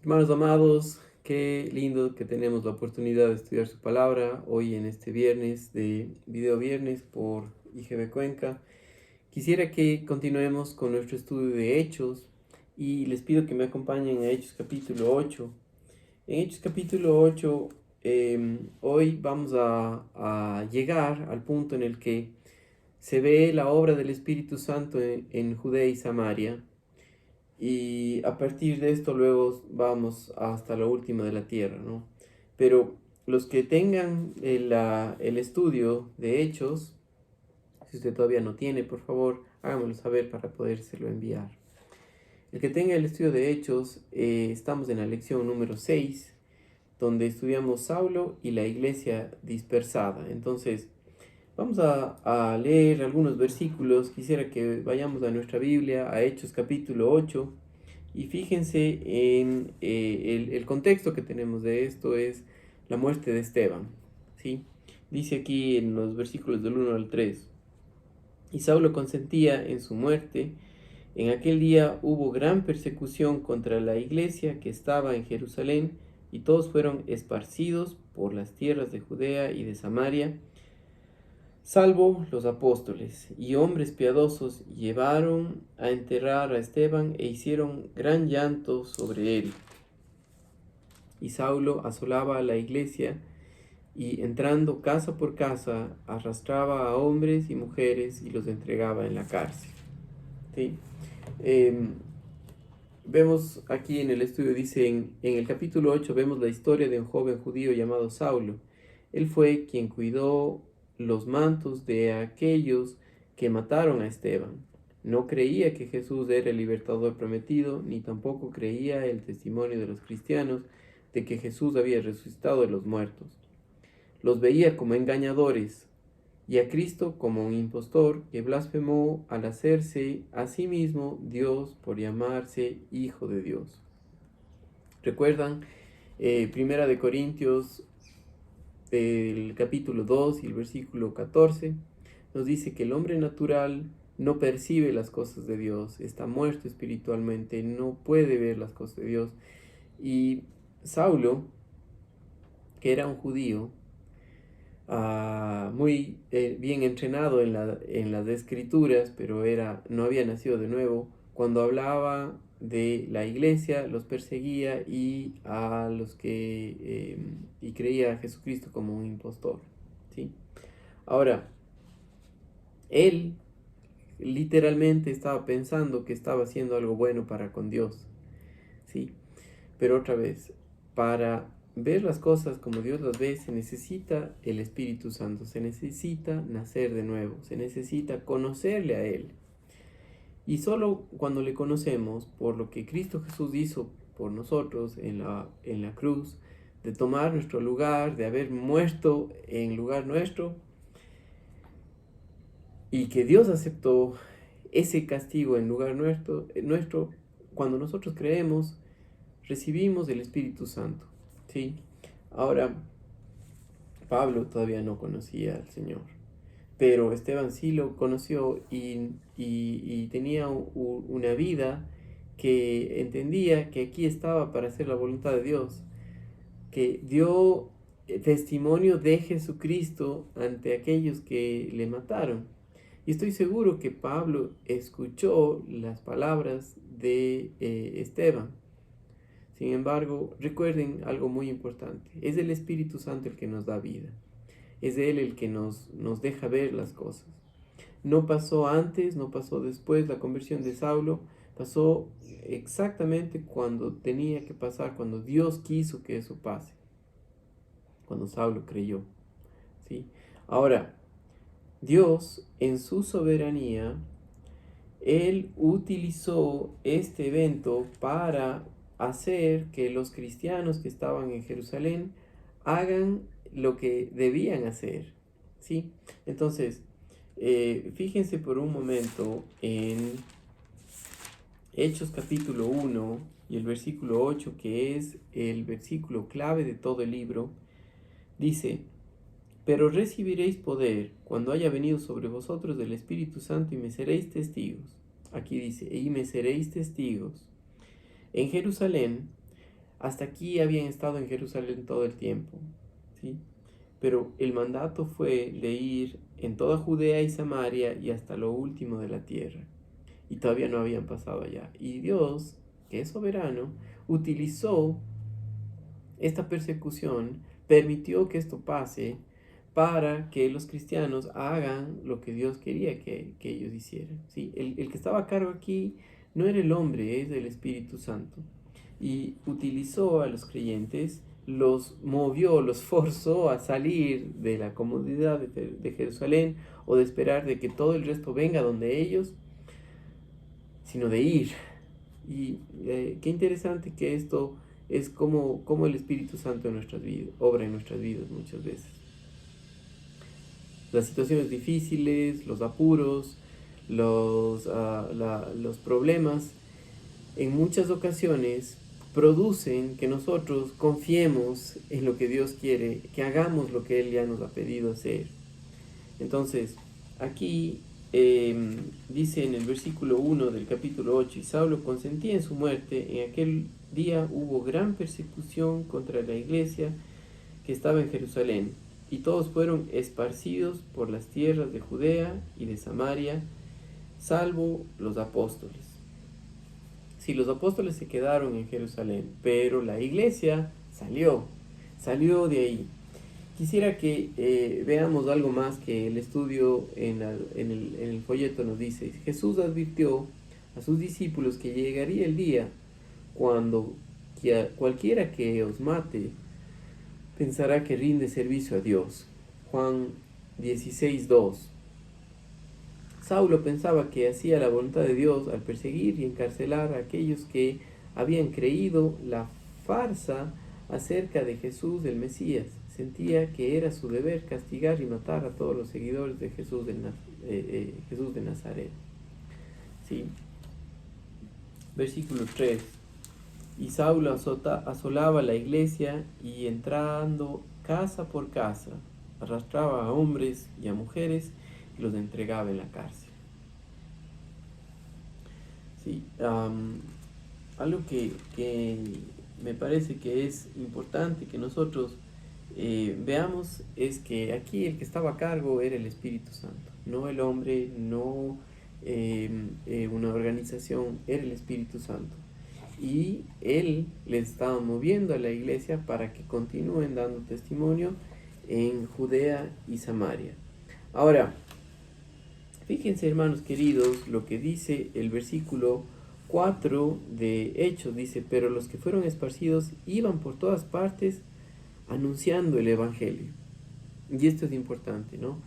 Hermanos amados, qué lindo que tenemos la oportunidad de estudiar su palabra hoy en este viernes de video viernes por IGB Cuenca. Quisiera que continuemos con nuestro estudio de Hechos y les pido que me acompañen a Hechos capítulo 8. En Hechos capítulo 8, hoy vamos a llegar al punto en el que se ve la obra del Espíritu Santo en Judea y Samaria. Y a partir de esto luego vamos hasta la última de la tierra, ¿no? Pero los que tengan el estudio de Hechos, si usted todavía no tiene, por favor, hágamelo saber para podérselo enviar. El que tenga el estudio de Hechos, estamos en la lección número 6, donde estudiamos Saulo y la iglesia dispersada. Entonces, vamos a leer algunos versículos. Quisiera que vayamos a nuestra Biblia, a Hechos capítulo 8. Y fíjense en el contexto que tenemos de esto es la muerte de Esteban, ¿sí? Dice aquí en los versículos del 1 al 3: y Saulo consentía en su muerte. En aquel día hubo gran persecución contra la iglesia que estaba en Jerusalén, y todos fueron esparcidos por las tierras de Judea y de Samaria, salvo los apóstoles, y hombres piadosos llevaron a enterrar a Esteban e hicieron gran llanto sobre él. Y Saulo asolaba a la iglesia y, entrando casa por casa, arrastraba a hombres y mujeres y los entregaba en la cárcel. ¿Sí? Vemos aquí en el estudio, dice en el capítulo 8, vemos la historia de un joven judío llamado Saulo. Él fue quien cuidó los mantos de aquellos que mataron a Esteban. No creía que Jesús era el libertador prometido, ni tampoco creía el testimonio de los cristianos de que Jesús había resucitado de los muertos. Los veía como engañadores y a Cristo como un impostor que blasfemó al hacerse a sí mismo Dios por llamarse Hijo de Dios. ¿Recuerdan? Primera de Corintios, el capítulo 2 y el versículo 14, nos dice que el hombre natural no percibe las cosas de Dios, está muerto espiritualmente, no puede ver las cosas de Dios. Y Saulo, que era un judío, muy bien entrenado en las escrituras, pero no había nacido de nuevo, cuando hablaba de la iglesia los perseguía y a los que y creía a Jesucristo como un impostor, ¿sí? Ahora, él literalmente estaba pensando que estaba haciendo algo bueno para con Dios, ¿sí? Pero otra vez, para ver las cosas como Dios las ve, se necesita el Espíritu Santo, se necesita nacer de nuevo, se necesita conocerle a Él. Y solo cuando le conocemos por lo que Cristo Jesús hizo por nosotros en la cruz, de tomar nuestro lugar, de haber muerto en lugar nuestro, y que Dios aceptó ese castigo en lugar nuestro, cuando nosotros creemos, recibimos el Espíritu Santo, ¿sí? Ahora, Pablo todavía no conocía al Señor, pero Esteban sí lo conoció y tenía una vida que entendía que aquí estaba para hacer la voluntad de Dios, que dio testimonio de Jesucristo ante aquellos que le mataron. Y estoy seguro que Pablo escuchó las palabras de Esteban. Sin embargo, recuerden algo muy importante: es el Espíritu Santo el que nos da vida, es Él el que nos deja ver las cosas. No pasó antes, no pasó después. La conversión de Saulo pasó exactamente cuando tenía que pasar, cuando Dios quiso que eso pase, cuando Saulo creyó, ¿sí? Ahora, Dios en su soberanía, Él utilizó este evento para hacer que los cristianos que estaban en Jerusalén hagan lo que debían hacer, ¿sí? Entonces, fíjense por un momento en Hechos capítulo 1 y el versículo 8, que es el versículo clave de todo el libro. Dice: pero recibiréis poder cuando haya venido sobre vosotros el Espíritu Santo, y me seréis testigos. Aquí dice: y me seréis testigos en Jerusalén, hasta aquí habían estado en Jerusalén todo el tiempo, ¿sí? Pero el mandato fue de ir en toda Judea y Samaria y hasta lo último de la tierra. Y todavía no habían pasado allá. Y Dios, que es soberano, utilizó esta persecución, permitió que esto pase para que los cristianos hagan lo que Dios quería que ellos hicieran, ¿sí? El que estaba a cargo aquí no era el hombre, es el Espíritu Santo. Y utilizó a los creyentes, los movió, los forzó a salir de la comodidad de Jerusalén o de esperar de que todo el resto venga donde ellos, sino de ir. Y qué interesante que esto es como el Espíritu Santo en nuestras vidas, obra en nuestras vidas muchas veces. Las situaciones difíciles, los apuros, los problemas, en muchas ocasiones producen que nosotros confiemos en lo que Dios quiere, que hagamos lo que Él ya nos ha pedido hacer. Entonces, aquí dice en el versículo 1 del capítulo 8, y Saulo consentía en su muerte. En aquel día hubo gran persecución contra la iglesia que estaba en Jerusalén, y todos fueron esparcidos por las tierras de Judea y de Samaria, salvo los apóstoles. Sí, los apóstoles se quedaron en Jerusalén, pero la iglesia salió de ahí. Quisiera que veamos algo más que el estudio en el folleto nos dice. Jesús advirtió a sus discípulos que llegaría el día cuando cualquiera que os mate pensará que rinde servicio a Dios. Juan 16:2. Saulo pensaba que hacía la voluntad de Dios al perseguir y encarcelar a aquellos que habían creído la farsa acerca de Jesús el Mesías. Sentía que era su deber castigar y matar a todos los seguidores de Jesús de Nazaret. ¿Sí? Versículo 3. Y Saulo asolaba la iglesia y entrando casa por casa, arrastraba a hombres y a mujeres y los entregaba en la cárcel. ¿Sí? Algo que me parece que es importante que nosotros veamos es que aquí el que estaba a cargo era el Espíritu Santo, no el hombre, no una organización, era el Espíritu Santo. Y él le estaba moviendo a la iglesia para que continúen dando testimonio en Judea y Samaria. Ahora, fíjense, hermanos queridos, lo que dice el versículo 4 de Hechos. Dice, pero los que fueron esparcidos iban por todas partes anunciando el Evangelio. Y esto es importante, ¿no?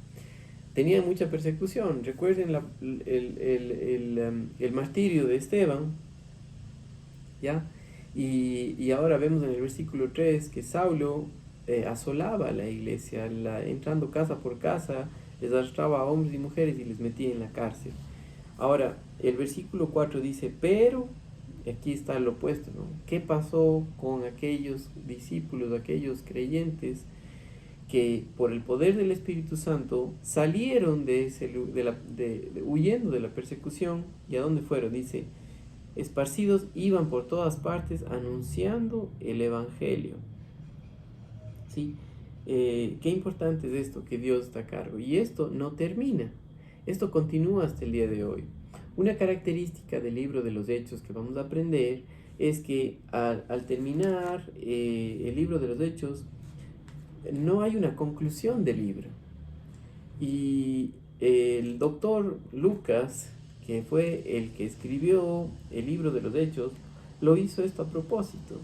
Tenían mucha persecución. Recuerden el martirio de Esteban, ¿ya? Y ahora vemos en el versículo 3 que Saulo asolaba a la iglesia, entrando casa por casa, les arrastraba a hombres y mujeres y les metía en la cárcel. Ahora, el versículo 4 dice, pero, aquí está lo opuesto, ¿no? ¿Qué pasó con aquellos discípulos, aquellos creyentes que por el poder del Espíritu Santo salieron huyendo de la persecución? ¿Y a dónde fueron? Dice, esparcidos iban por todas partes anunciando el Evangelio. ¿Sí? Qué importante es esto, que Dios está a cargo. Y esto no termina, esto continúa hasta el día de hoy. Una característica del libro de los Hechos que vamos a aprender es que al terminar el libro de los Hechos, no hay una conclusión del libro. Y el doctor Lucas, que fue el que escribió el libro de los Hechos, lo hizo esto a propósito,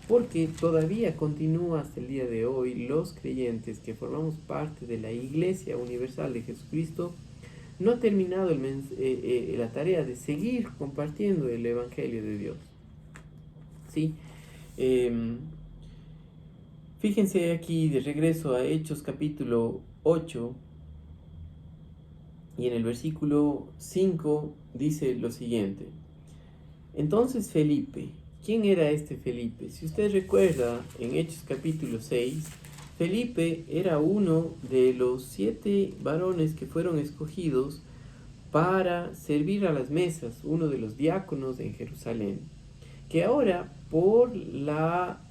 porque todavía continúa hasta el día de hoy los creyentes que formamos parte de la Iglesia Universal de Jesucristo. No ha terminado la tarea de seguir compartiendo el Evangelio de Dios. ¿Sí? Fíjense aquí de regreso a Hechos capítulo 8, y en el versículo 5 dice lo siguiente. Entonces Felipe, ¿quién era este Felipe? Si usted recuerda, en Hechos capítulo 6, Felipe era uno de los 7 varones que fueron escogidos para servir a las mesas, uno de los diáconos en Jerusalén, que ahora por la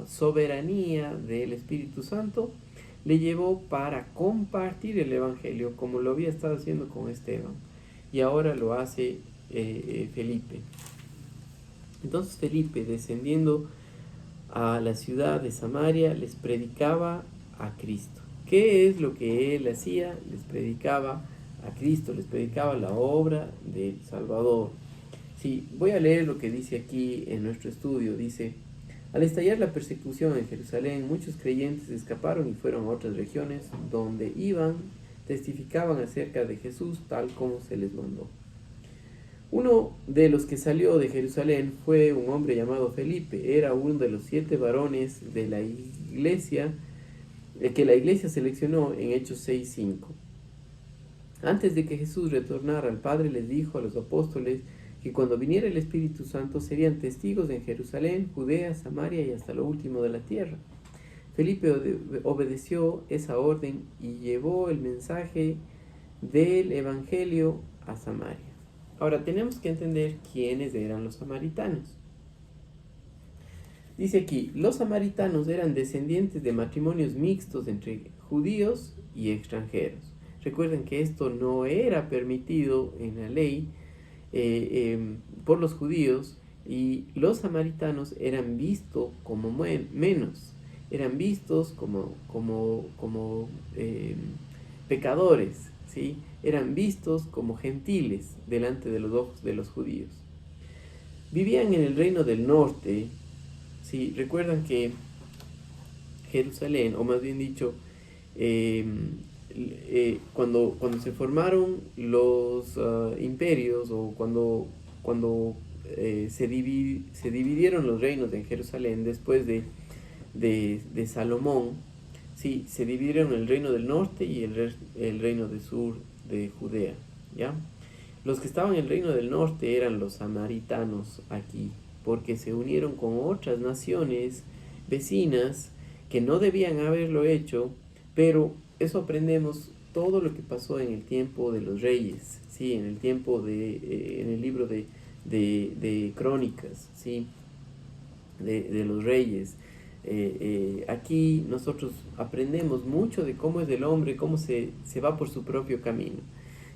soberanía del Espíritu Santo, le llevó para compartir el Evangelio como lo había estado haciendo con Esteban. Y ahora lo hace Felipe. Entonces Felipe, descendiendo a la ciudad de Samaria, les predicaba a Cristo. ¿Qué es lo que él hacía? Les predicaba a Cristo, les predicaba la obra del Salvador. Sí, voy a leer lo que dice aquí en nuestro estudio. Dice: al estallar la persecución en Jerusalén, muchos creyentes escaparon y fueron a otras regiones, donde iban, testificaban acerca de Jesús tal como se les mandó. Uno de los que salió de Jerusalén fue un hombre llamado Felipe. Era uno de los 7 varones de la iglesia, que la iglesia seleccionó en Hechos 6:5. Antes de que Jesús retornara al Padre, les dijo a los apóstoles que cuando viniera el Espíritu Santo serían testigos en Jerusalén, Judea, Samaria y hasta lo último de la tierra. Felipe obedeció esa orden y llevó el mensaje del Evangelio a Samaria. Ahora tenemos que entender quiénes eran los samaritanos. Dice aquí: los samaritanos eran descendientes de matrimonios mixtos entre judíos y extranjeros. Recuerden que esto no era permitido en la ley por los judíos, y los samaritanos eran vistos como menos, eran vistos como pecadores, ¿sí? Eran vistos como gentiles delante de los ojos de los judíos. Vivían en el reino del norte, ¿sí? Recuerdan que Jerusalén, o más bien dicho, cuando se formaron los imperios, o cuando se dividieron los reinos en Jerusalén después de Salomón, sí, se dividieron el reino del norte y el reino del sur de Judea, ¿ya? Los que estaban en el reino del norte eran los samaritanos aquí, porque se unieron con otras naciones vecinas que no debían haberlo hecho, pero eso aprendemos todo lo que pasó en el tiempo de los reyes, ¿sí? En el tiempo en el libro de Crónicas, ¿sí? De los reyes. Aquí nosotros aprendemos mucho de cómo es el hombre, cómo se va por su propio camino.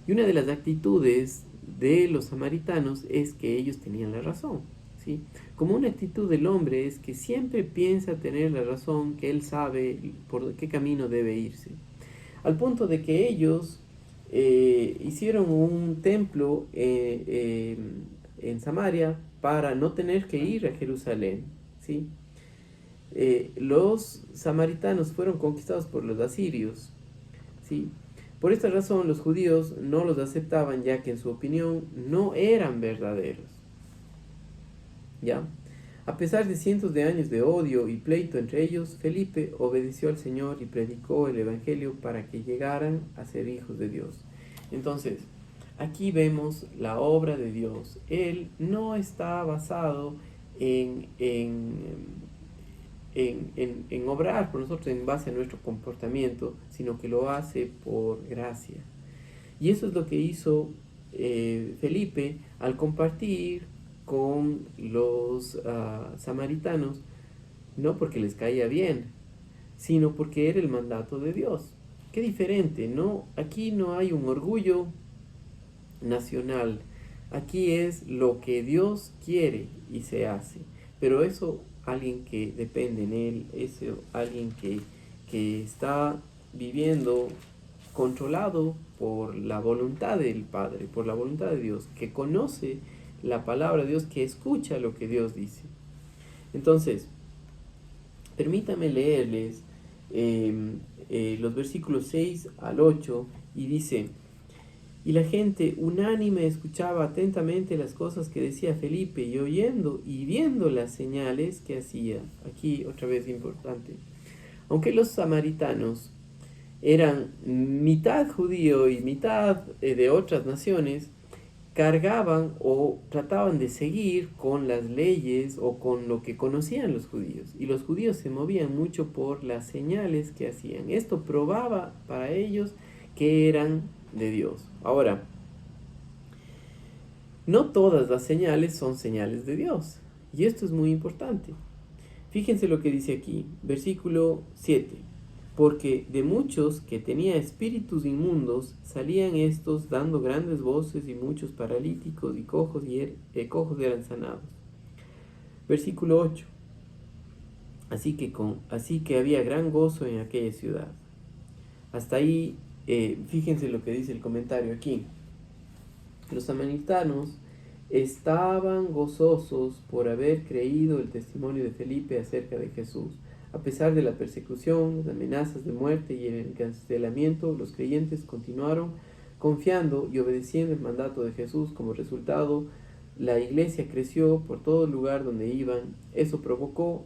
Y una de las actitudes de los samaritanos es que ellos tenían la razón, ¿sí? Como una actitud del hombre es que siempre piensa tener la razón, que él sabe por qué camino debe irse. Al punto de que ellos hicieron un templo en Samaria para no tener que ir a Jerusalén, ¿sí? Los samaritanos fueron conquistados por los asirios, ¿sí? Por esta razón los judíos no los aceptaban, ya que en su opinión no eran verdaderos, ¿ya? A pesar de cientos de años de odio y pleito entre ellos, Felipe obedeció al Señor y predicó el Evangelio para que llegaran a ser hijos de Dios. Entonces, aquí vemos la obra de Dios. Él no está basado en obrar por nosotros en base a nuestro comportamiento, sino que lo hace por gracia. Y eso es lo que hizo Felipe al compartir con los samaritanos, no porque les caía bien, sino porque era el mandato de Dios. Qué diferente, ¿no? Aquí no hay un orgullo nacional, aquí es lo que Dios quiere y se hace. Pero eso, alguien que depende en Él, eso, alguien que está viviendo controlado por la voluntad del Padre, por la voluntad de Dios, que conoce la palabra de Dios, que escucha lo que Dios dice. Entonces, permítame leerles los versículos 6 al 8, y dice: y la gente unánime escuchaba atentamente las cosas que decía Felipe, y oyendo y viendo las señales que hacía. Aquí otra vez importante. Aunque los samaritanos eran mitad judío y mitad de otras naciones, cargaban o trataban de seguir con las leyes o con lo que conocían los judíos. Y los judíos se movían mucho por las señales que hacían. Esto probaba para ellos que eran de Dios. Ahora, no todas las señales son señales de Dios. Y esto es muy importante. Fíjense lo que dice aquí, versículo 7. Porque de muchos que tenía espíritus inmundos salían estos dando grandes voces, y muchos paralíticos y cojos eran sanados. Versículo 8. Así que había gran gozo en aquella ciudad. Hasta ahí, fíjense lo que dice el comentario aquí. Los samaritanos estaban gozosos por haber creído el testimonio de Felipe acerca de Jesús. A pesar de la persecución, las amenazas de muerte y el encarcelamiento, los creyentes continuaron confiando y obedeciendo el mandato de Jesús. Como resultado, la iglesia creció por todo el lugar donde iban. Eso provocó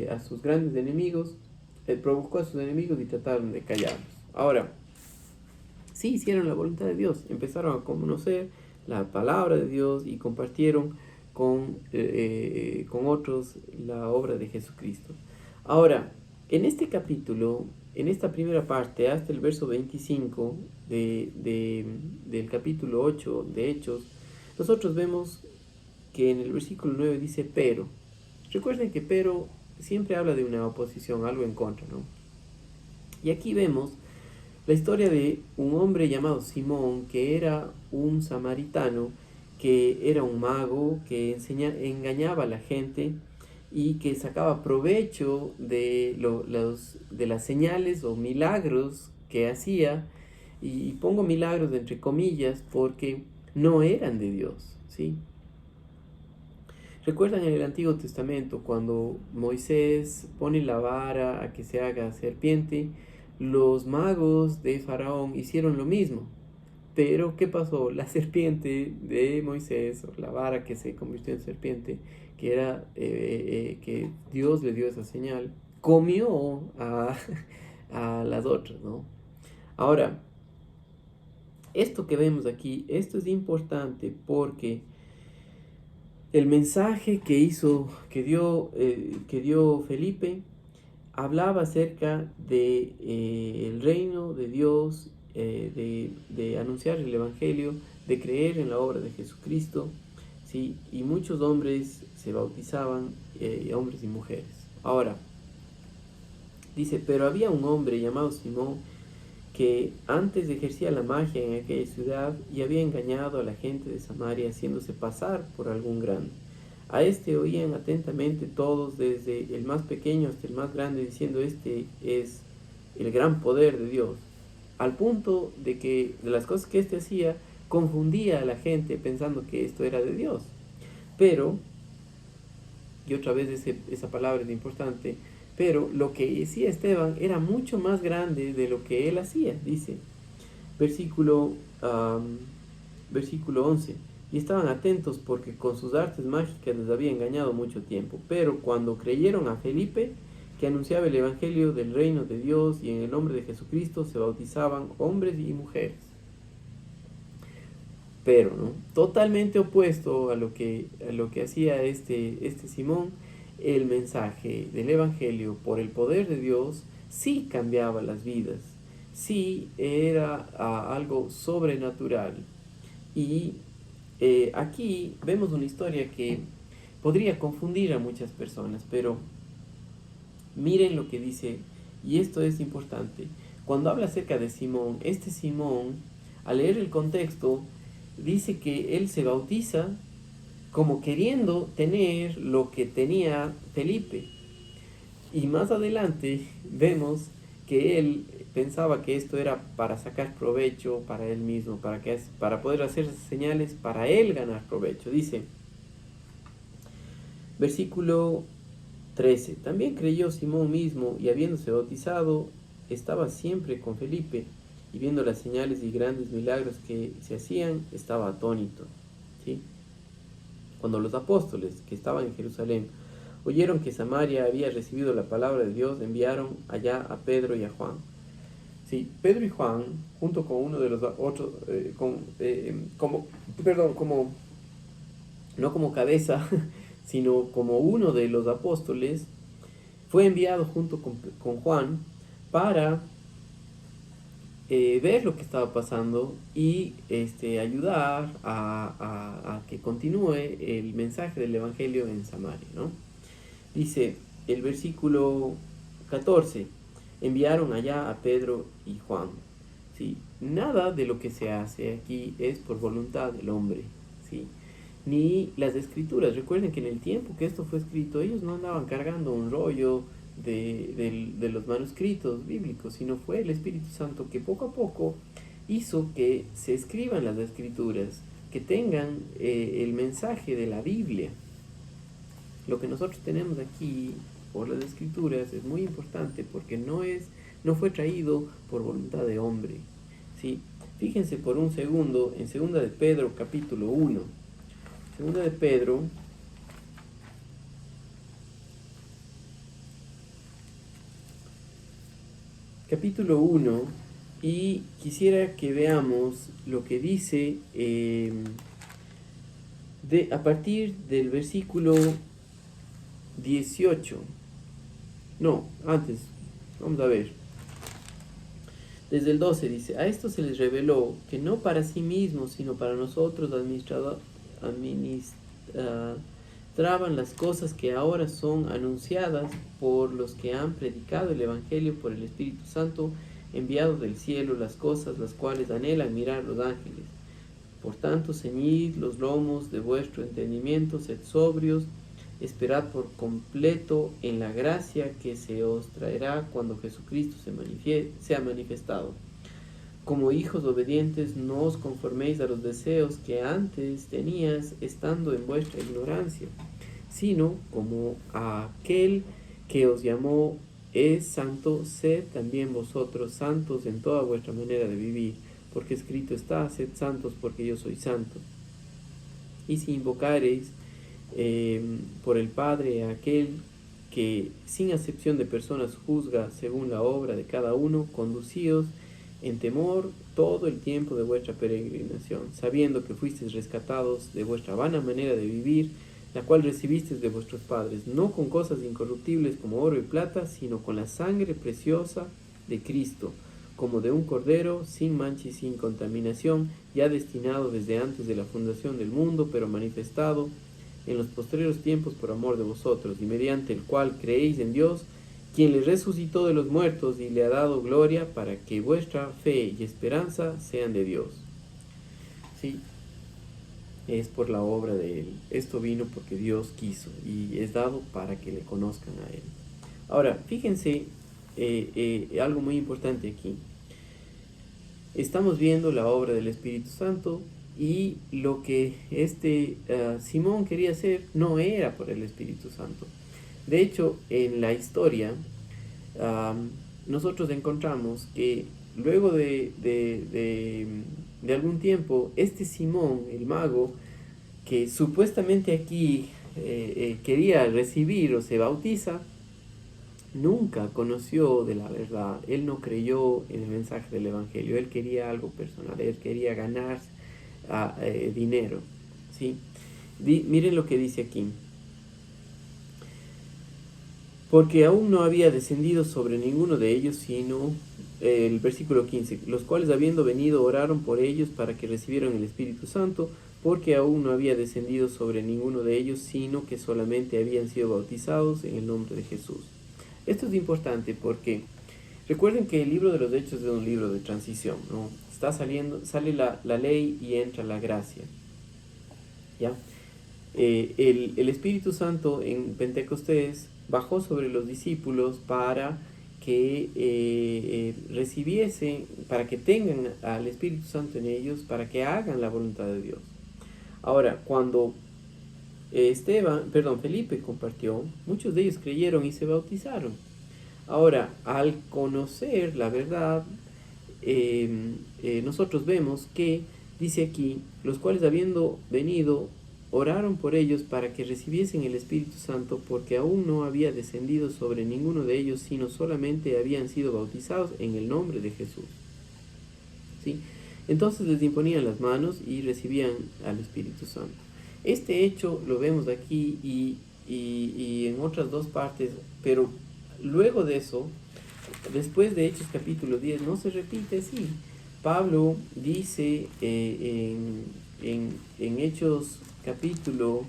a sus enemigos y trataron de callarlos. Ahora, sí hicieron la voluntad de Dios, empezaron a conocer la palabra de Dios y compartieron con otros la obra de Jesucristo. Ahora, en este capítulo, en esta primera parte, hasta el verso 25 del capítulo 8 de Hechos, nosotros vemos que en el versículo 9 dice pero. Recuerden que pero siempre habla de una oposición, algo en contra, ¿no? Y aquí vemos la historia de un hombre llamado Simón, que era un samaritano, que era un mago, que engañaba a la gente y que sacaba provecho de las señales o milagros que hacía. Y pongo milagros entre comillas porque no eran de Dios, ¿sí? ¿Recuerdan en el Antiguo Testamento cuando Moisés pone la vara a que se haga serpiente? Los magos de Faraón hicieron lo mismo. Pero, ¿qué pasó? La serpiente de Moisés, o la vara que se convirtió en serpiente, que era que Dios le dio esa señal, comió a las otras, ¿no? Ahora, esto que vemos aquí, esto es importante porque el mensaje que dio Felipe, hablaba acerca de el reino de Dios, de anunciar el Evangelio, de creer en la obra de Jesucristo, ¿sí? Y muchos hombres se bautizaban, hombres y mujeres. Ahora, dice, pero había un hombre llamado Simón que antes ejercía la magia en aquella ciudad y había engañado a la gente de Samaria haciéndose pasar por algún grande. A este oían atentamente todos, desde el más pequeño hasta el más grande, diciendo, este es el gran poder de Dios. Al punto de que de las cosas que este hacía, confundía a la gente pensando que esto era de Dios. Pero, y otra vez esa palabra es importante, pero lo que hacía Esteban era mucho más grande de lo que él hacía, dice. Versículo 11. Y estaban atentos porque con sus artes mágicas les había engañado mucho tiempo. Pero cuando creyeron a Felipe, que anunciaba el evangelio del reino de Dios, y en el nombre de Jesucristo se bautizaban hombres y mujeres. Pero, ¿no? Totalmente opuesto a lo que hacía este Simón, el mensaje del evangelio por el poder de Dios sí cambiaba las vidas, sí era algo sobrenatural. Y aquí vemos una historia que podría confundir a muchas personas, pero miren lo que dice, y esto es importante. Cuando habla acerca de Simón, este Simón, al leer el contexto, dice que él se bautiza como queriendo tener lo que tenía Felipe. Y más adelante vemos que él pensaba que esto era para sacar provecho para él mismo, para poder hacer señales, para él ganar provecho. Dice, versículo 13, también creyó Simón mismo, y habiéndose bautizado, estaba siempre con Felipe, y viendo las señales y grandes milagros que se hacían, estaba atónito. ¿Sí? Cuando los apóstoles que estaban en Jerusalén oyeron que Samaria había recibido la palabra de Dios, enviaron allá a Pedro y a Juan. Sí, Pedro y Juan, junto con uno de los otros, no como cabeza, sino como uno de los apóstoles, fue enviado junto con Juan para ver lo que estaba pasando y ayudar a que continúe el mensaje del Evangelio en Samaria, ¿no? Dice el versículo 14, enviaron allá a Pedro y Juan. ¿Sí? Nada de lo que se hace aquí es por voluntad del hombre, ¿sí? Ni las escrituras. Recuerden que en el tiempo que esto fue escrito, ellos no andaban cargando un rollo de los manuscritos bíblicos, sino fue el Espíritu Santo que poco a poco hizo que se escriban las escrituras, que tengan el mensaje de la Biblia. Lo que nosotros tenemos aquí por las escrituras es muy importante porque no fue traído por voluntad de hombre, ¿sí? Fíjense por un segundo en 2 de Pedro capítulo 1. 2 de Pedro capítulo 1, y quisiera que veamos lo que dice a partir del versículo 18. No, antes, vamos a ver. Desde el 12 dice, a esto se les reveló que no para sí mismos, sino para nosotros administraban las cosas que ahora son anunciadas por los que han predicado el Evangelio por el Espíritu Santo enviado del cielo, las cosas las cuales anhelan mirar los ángeles. Por tanto, ceñid los lomos de vuestro entendimiento, sed sobrios, esperad por completo en la gracia que se os traerá cuando Jesucristo sea manifestado. Como hijos obedientes, no os conforméis a los deseos que antes tenías estando en vuestra ignorancia, sino como aquel que os llamó es santo, sed también vosotros santos en toda vuestra manera de vivir, porque escrito está, sed santos porque yo soy santo. Y si invocareis por el Padre a aquel que sin acepción de personas juzga según la obra de cada uno, conducíos en temor todo el tiempo de vuestra peregrinación, sabiendo que fuisteis rescatados de vuestra vana manera de vivir, la cual recibisteis de vuestros padres, no con cosas incorruptibles como oro y plata, sino con la sangre preciosa de Cristo, como de un cordero sin mancha y sin contaminación, ya destinado desde antes de la fundación del mundo, pero manifestado en los postreros tiempos por amor de vosotros, y mediante el cual creéis en Dios, quien le resucitó de los muertos y le ha dado gloria, para que vuestra fe y esperanza sean de Dios. Sí, es por la obra de Él. Esto vino porque Dios quiso y es dado para que le conozcan a Él. Ahora, fíjense algo muy importante aquí. Estamos viendo la obra del Espíritu Santo y lo que Simón quería hacer no era por el Espíritu Santo. De hecho, en la historia nosotros encontramos que luego de algún tiempo, Simón, el mago, que supuestamente aquí quería recibir o se bautiza, nunca conoció de la verdad. Él no creyó en el mensaje del Evangelio. Él quería algo personal. Él quería ganar dinero, ¿sí? Miren lo que dice aquí. Porque aún no había descendido sobre ninguno de ellos, sino el versículo 15, los cuales habiendo venido oraron por ellos para que recibieran el Espíritu Santo, porque aún no había descendido sobre ninguno de ellos, sino que solamente habían sido bautizados en el nombre de Jesús. Esto es importante porque recuerden que el libro de los Hechos es un libro de transición, ¿no? Sale la ley y entra la gracia, ¿ya? El Espíritu Santo en Pentecostés bajó sobre los discípulos para que recibiesen, para que tengan al Espíritu Santo en ellos, para que hagan la voluntad de Dios. Ahora, cuando Felipe compartió, muchos de ellos creyeron y se bautizaron. Ahora, al conocer la verdad, nosotros vemos que dice aquí, los cuales habiendo venido oraron por ellos para que recibiesen el Espíritu Santo, porque aún no había descendido sobre ninguno de ellos, sino solamente habían sido bautizados en el nombre de Jesús. ¿Sí? Entonces les imponían las manos y recibían al Espíritu Santo. Este hecho lo vemos aquí y en otras dos partes, pero luego de eso después de Hechos capítulo 10 no se repite así. Pablo dice en Hechos capítulo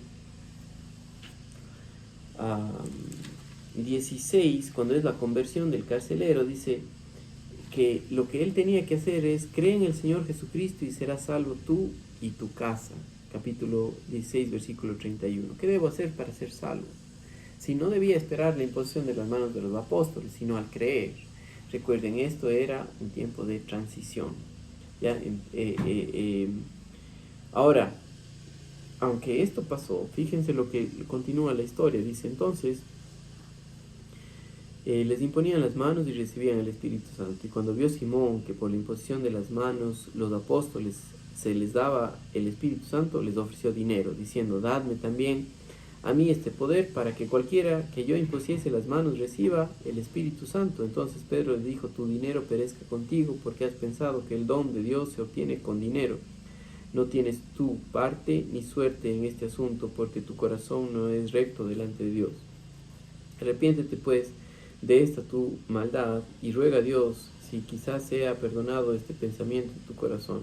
16, cuando es la conversión del carcelero, dice que lo que él tenía que hacer es: cree en el Señor Jesucristo y serás salvo tú y tu casa. Capítulo 16, versículo 31. ¿Qué debo hacer para ser salvo? Si no debía esperar la imposición de las manos de los apóstoles, sino al creer. Recuerden, esto era un tiempo de transición. ¿Ya? Ahora, aunque esto pasó, fíjense lo que continúa la historia. Dice entonces, les imponían las manos y recibían el Espíritu Santo. Y cuando vio Simón que por la imposición de las manos los apóstoles se les daba el Espíritu Santo, les ofreció dinero, diciendo: dadme también a mí este poder, para que cualquiera que yo impusiese las manos reciba el Espíritu Santo. Entonces Pedro le dijo: tu dinero perezca contigo, porque has pensado que el don de Dios se obtiene con dinero. No tienes tú parte ni suerte en este asunto, porque tu corazón no es recto delante de Dios. Arrepiéntete pues de esta tu maldad y ruega a Dios si quizás sea perdonado este pensamiento en tu corazón,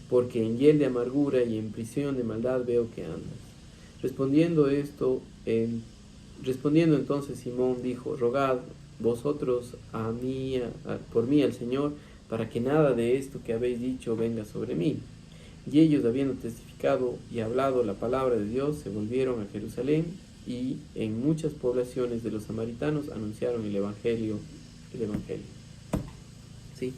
porque en hiel de amargura y en prisión de maldad veo que andas. Respondiendo entonces Simón dijo: rogad vosotros por mí al Señor, para que nada de esto que habéis dicho venga sobre mí. Y ellos, habiendo testificado y hablado la palabra de Dios, se volvieron a Jerusalén, y en muchas poblaciones de los samaritanos anunciaron el Evangelio. ¿Sí?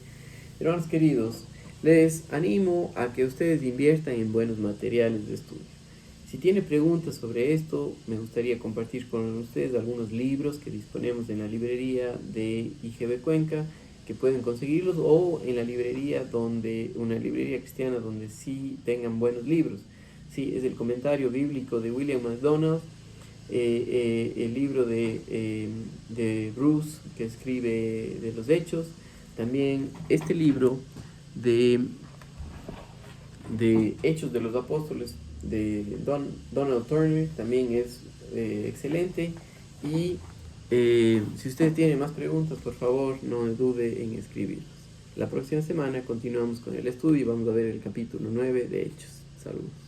Hermanos queridos, les animo a que ustedes inviertan en buenos materiales de estudio. Si tiene preguntas sobre esto, me gustaría compartir con ustedes algunos libros que disponemos en la librería de IGB Cuenca, que pueden conseguirlos, o en la librería una librería cristiana donde sí tengan buenos libros. Sí, es el comentario bíblico de William MacDonald, el libro de Bruce, que escribe de los Hechos, también este libro de Hechos de los Apóstoles de Donald Turner, también es excelente. Y si usted tiene más preguntas, por favor no dude en escribirlos. La próxima semana continuamos con el estudio y vamos a ver el capítulo 9 de Hechos. Saludos.